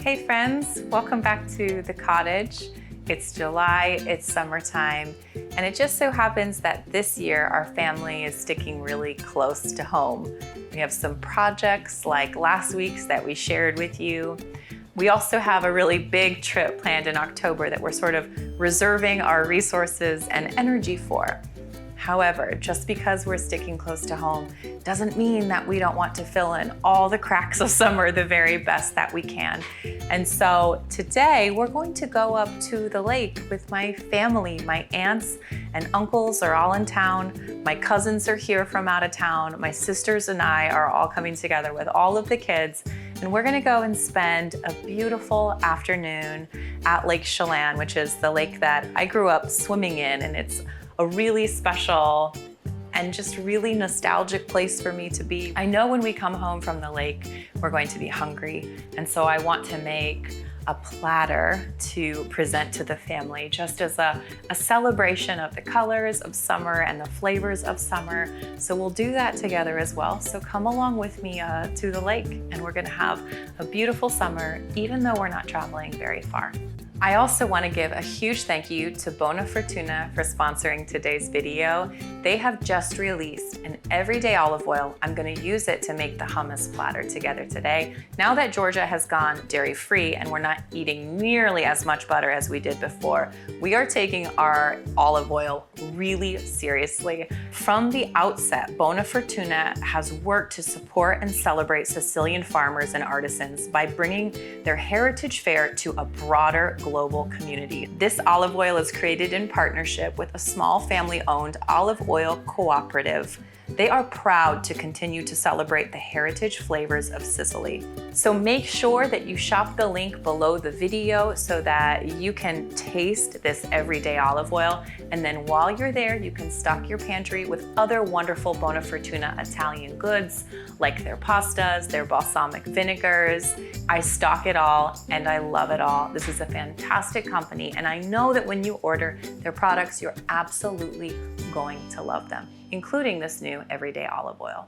Hey friends, welcome back to the cottage. It's July, it's summertime, and it just so happens that this year our family is sticking really close to home. We have some projects like last week's that we shared with you. We also have a really big trip planned in October that we're sort of reserving our resources and energy for. However, just because we're sticking close to home doesn't mean that we don't want to fill in all the cracks of summer the very best that we can. And so today we're going to go up to the lake with my family. My aunts and uncles are all in town. My cousins are here from out of town. My sisters and I are all coming together with all of the kids. And we're gonna go and spend a beautiful afternoon at Lake Chelan, which is the lake that I grew up swimming in, and it's a really special and just really nostalgic place for me to be. I know when we come home from the lake, we're going to be hungry. And so I want to make a platter to present to the family just as a celebration of the colors of summer and the flavors of summer. So we'll do that together as well. So come along with me to the lake, and we're gonna have a beautiful summer, even though we're not traveling very far. I also want to give a huge thank you to Bona Fortuna for sponsoring today's video. They have just released an everyday olive oil. I'm going to use it to make the hummus platter together today. Now that Georgia has gone dairy-free and we're not eating nearly as much butter as we did before, we are taking our olive oil really seriously. From the outset, Bona Fortuna has worked to support and celebrate Sicilian farmers and artisans by bringing their heritage fare to a broader global community. This olive oil is created in partnership with a small family-owned olive oil cooperative. They are proud to continue to celebrate the heritage flavors of Sicily. So make sure that you shop the link below the video so that you can taste this everyday olive oil. And then while you're there, you can stock your pantry with other wonderful Bona Fortuna Italian goods, like their pastas, their balsamic vinegars. I stock it all and I love it all. This is a fantastic company, and I know that when you order their products, you're absolutely going to love them, including this new everyday olive oil.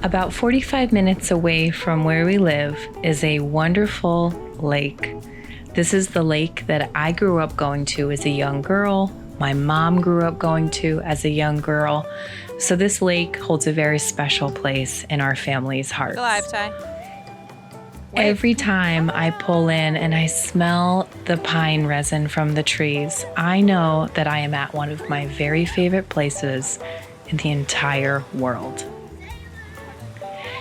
About 45 minutes away from where we live is a wonderful lake. This is the lake that I grew up going to as a young girl. My mom grew up going to as a young girl. So this lake holds a very special place in our family's hearts. Alive, Ty. Every time I pull in and I smell the pine resin from the trees, I know that I am at one of my very favorite places in the entire world.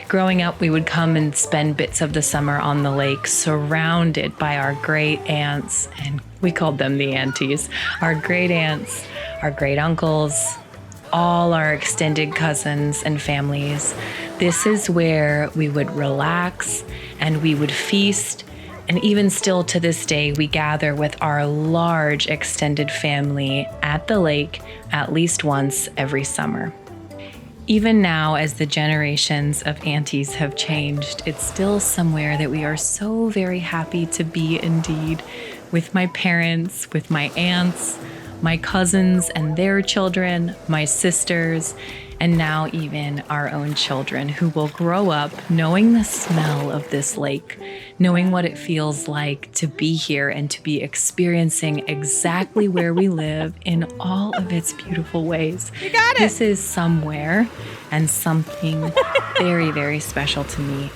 Growing up, we would come and spend bits of the summer on the lake, surrounded by our great aunts, and we called them the aunties, our great aunts, our great uncles, all our extended cousins and families. This is where we would relax and we would feast. And even still to this day, we gather with our large extended family at the lake at least once every summer. Even now, as the generations of aunties have changed, it's still somewhere that we are so very happy to be indeed, with my parents, with my aunts, my cousins and their children, my sisters, and now even our own children who will grow up knowing the smell of this lake, knowing what it feels like to be here and to be experiencing exactly where we live in all of its beautiful ways. You got it! This is somewhere and something very, very special to me.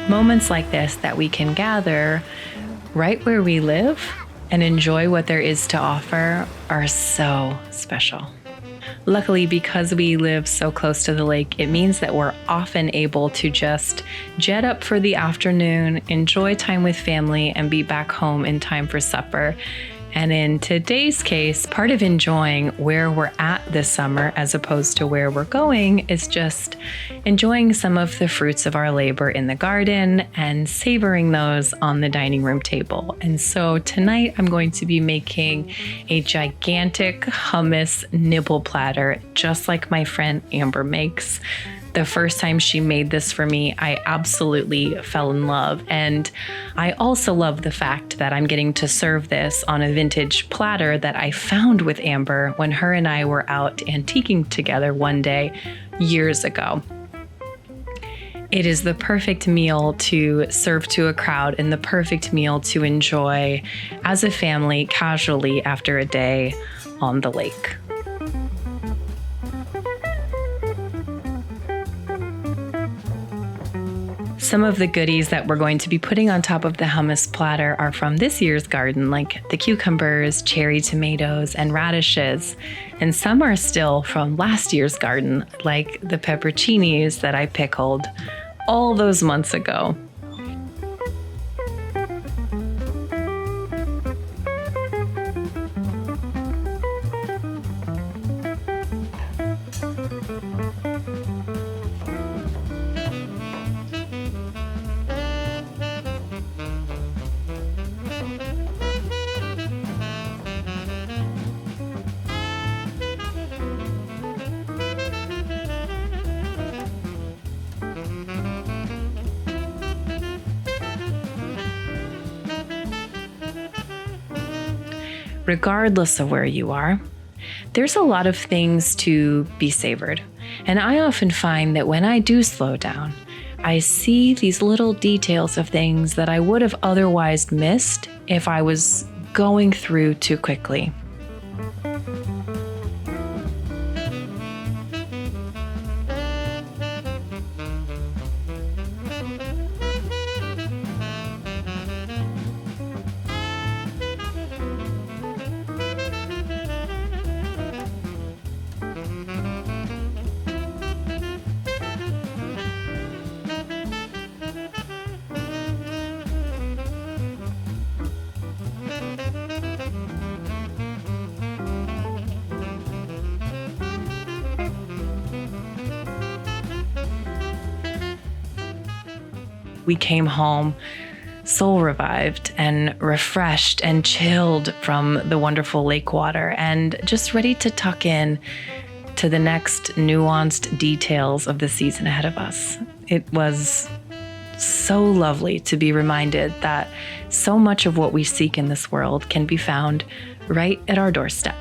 Moments like this that we can gather right where we live and enjoy what there is to offer are so special. Luckily, because we live so close to the lake, it means that we're often able to just jet up for the afternoon, enjoy time with family, and be back home in time for supper. And in today's case, part of enjoying where we're at this summer as opposed to where we're going is just enjoying some of the fruits of our labor in the garden and savoring those on the dining room table. And so tonight I'm going to be making a gigantic hummus nibble platter, just like my friend Amber makes. The first time she made this for me, I absolutely fell in love. And I also love the fact that I'm getting to serve this on a vintage platter that I found with Amber when her and I were out antiquing together one day years ago. It is the perfect meal to serve to a crowd and the perfect meal to enjoy as a family casually after a day on the lake. Some of the goodies that we're going to be putting on top of the hummus platter are from this year's garden, like the cucumbers, cherry tomatoes, and radishes. And some are still from last year's garden, like the pepperoncinis that I pickled all those months ago. Regardless of where you are, there's a lot of things to be savored. And I often find that when I do slow down, I see these little details of things that I would have otherwise missed if I was going through too quickly. We came home soul revived and refreshed and chilled from the wonderful lake water and just ready to tuck in to the next nuanced details of the season ahead of us. It was so lovely to be reminded that so much of what we seek in this world can be found right at our doorstep.